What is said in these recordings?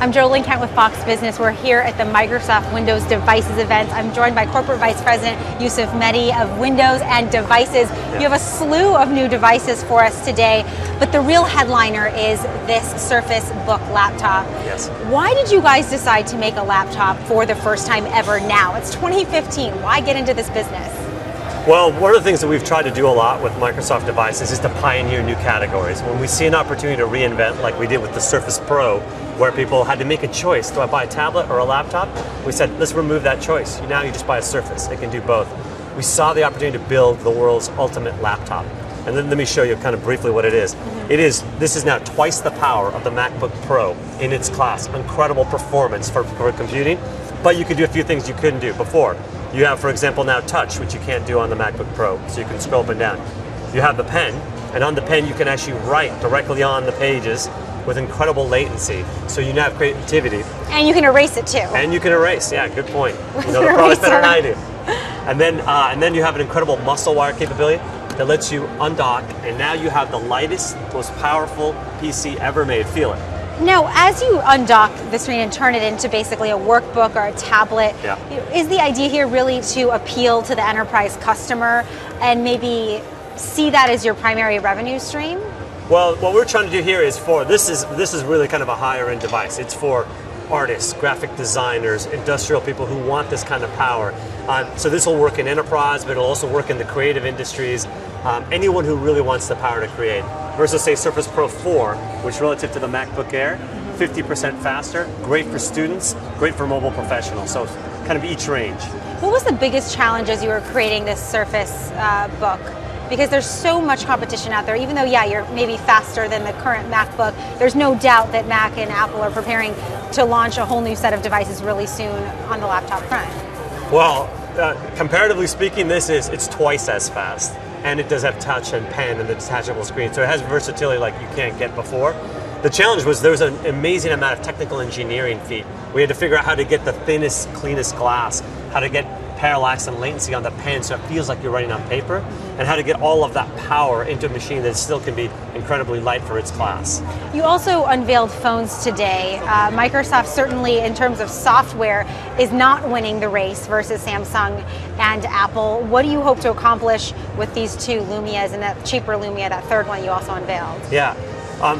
I'm Ling with Fox Business. We're here at the Microsoft Windows Devices event. I'm joined by Corporate Vice President Yusuf Mehdi of Windows and Devices. You have a slew of new devices for us today, but the real headliner is this Surface Book laptop. Yes. Why did you guys decide to make a laptop for the first time ever now? It's 2015. Why get into this business? Well, one of the things that we've tried to do a lot with Microsoft devices is to pioneer new categories. When we see an opportunity to reinvent, like we did with the Surface Pro, where people had to make a choice, do I buy a tablet or a laptop? We said, let's remove that choice. Now you just buy a Surface. It can do both. We saw the opportunity to build the world's ultimate laptop. And then let me show you kind of briefly what it is. This is now twice the power of the MacBook Pro in its class. Incredible performance for computing, but you can do a few things you couldn't do before. You have, for example, now touch, which you can't do on the MacBook Pro, so you can scroll up and down. You have the pen, and on the pen you can actually write directly on the pages with incredible latency, so you now have creativity. And you can erase it too. And you can erase, yeah, good point. You know the product better than I do. And then you have an incredible muscle wire capability that lets you undock, and now you have the lightest, most powerful PC ever made. Feel it. Now, as you undock the screen and turn it into basically a workbook or a tablet, is the idea here really to appeal to the enterprise customer and maybe see that as your primary revenue stream? Well, what we're trying to do here is this is really kind of a higher end device. It's for artists, graphic designers, industrial people who want this kind of power. So this will work in enterprise, but it'll also work in the creative industries. Anyone who really wants the power to create. Versus, say, Surface Pro 4, which relative to the MacBook Air, 50% faster, great for students, great for mobile professionals. So kind of each range. What was the biggest challenge as you were creating this Surface Book? Because there's so much competition out there. Even though, yeah, you're maybe faster than the current MacBook, there's no doubt that Mac and Apple are preparing to launch a whole new set of devices really soon on the laptop front. Well, comparatively speaking, it's twice as fast. And it does have touch and pen and the detachable screen, so it has versatility like you can't get before. The challenge was there was an amazing amount of technical engineering feat. We had to figure out how to get the thinnest, cleanest glass, how to get parallax and latency on the pen so it feels like you're writing on paper, and how to get all of that power into a machine that still can be incredibly light for its class. You also unveiled phones today. Microsoft certainly, in terms of software, is not winning the race versus Samsung and Apple. What do you hope to accomplish with these two Lumias and that cheaper Lumia, that third one you also unveiled? Yeah.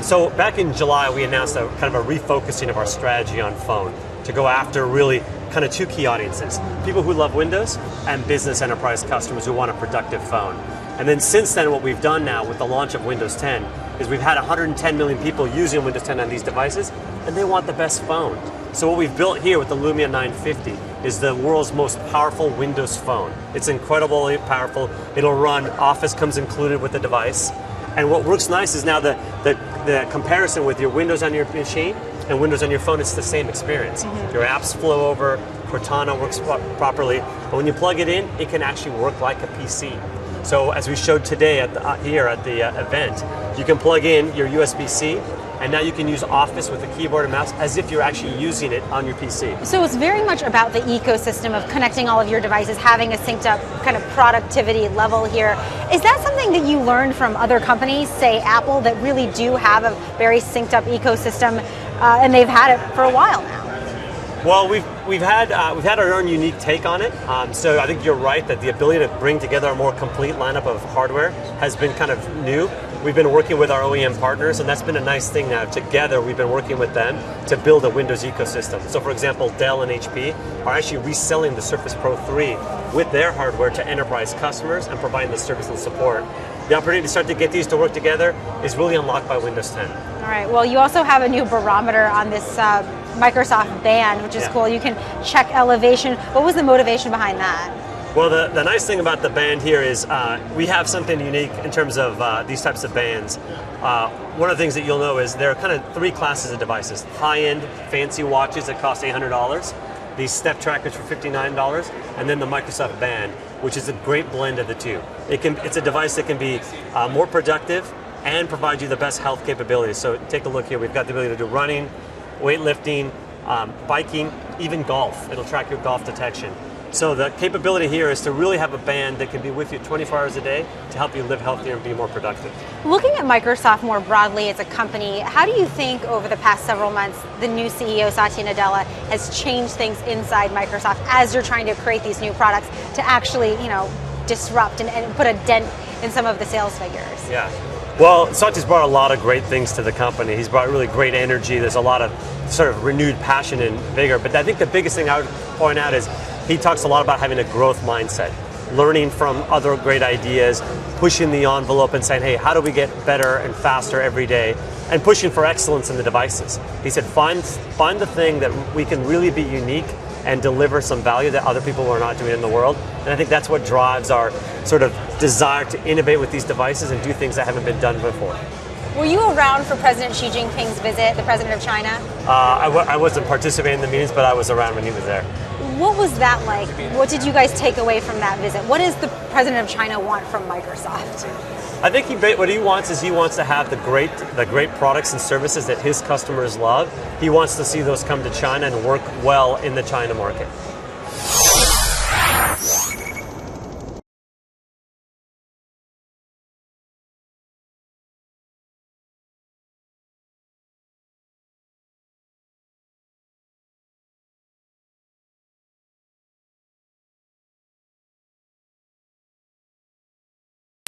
So back in July, we announced a kind of a refocusing of our strategy on phone to go after really kind of two key audiences: people who love Windows and business enterprise customers who want a productive phone. And then since then, what we've done now with the launch of Windows 10 is we've had 110 million people using Windows 10 on these devices, and they want the best phone. So what we've built here with the Lumia 950 is the world's most powerful Windows phone. It's incredibly powerful. It'll run, Office comes included with the device. And what works nice is now the comparison with your Windows on your machine and Windows on your phone, it's the same experience. Your apps flow over, Cortana works properly, but when you plug it in, it can actually work like a PC. So as we showed today here at the event, you can plug in your USB-C, and now you can use Office with a keyboard and mouse as if you're actually using it on your PC. So it's very much about the ecosystem of connecting all of your devices, having a synced up kind of productivity level here. Is that something that you learned from other companies, say Apple, that really do have a very synced up ecosystem, and they've had it for a while now? Well, we've had our own unique take on it. So I think you're right that the ability to bring together a more complete lineup of hardware has been kind of new. We've been working with our OEM partners, and that's been a nice thing now. Together, we've been working with them to build a Windows ecosystem. So for example, Dell and HP are actually reselling the Surface Pro 3 with their hardware to enterprise customers and providing the service and support. The opportunity to start to get these to work together is really unlocked by Windows 10. All right, well, you also have a new barometer on this Microsoft band, which is cool. You can check elevation. What was the motivation behind that? Well, the nice thing about the band here is we have something unique in terms of these types of bands. One of the things that you'll know is there are kind of three classes of devices. High-end, fancy watches that cost $800, these step trackers for $59, and then the Microsoft band, which is a great blend of the two. It's a device that can be more productive and provide you the best health capabilities. So take a look here. We've got the ability to do running, weightlifting, biking, even golf. It'll track your golf detection. So the capability here is to really have a band that can be with you 24 hours a day to help you live healthier and be more productive. Looking at Microsoft more broadly as a company, how do you think over the past several months the new CEO Satya Nadella has changed things inside Microsoft as you're trying to create these new products to actually, disrupt and put a dent in some of the sales figures? Yeah. Well, Satya's brought a lot of great things to the company. He's brought really great energy. There's a lot of sort of renewed passion and vigor. But I think the biggest thing I would point out is he talks a lot about having a growth mindset, learning from other great ideas, pushing the envelope and saying, hey, how do we get better and faster every day? And pushing for excellence in the devices. He said, find the thing that we can really be unique and deliver some value that other people are not doing in the world. And I think that's what drives our sort of desire to innovate with these devices and do things that haven't been done before. Were you around for President Xi Jinping's visit, the president of China? I wasn't participating in the meetings, but I was around when he was there. What was that like? What did you guys take away from that visit? What does the president of China want from Microsoft? I think what he wants is he wants to have the great products and services that his customers love. He wants to see those come to China and work well in the China market.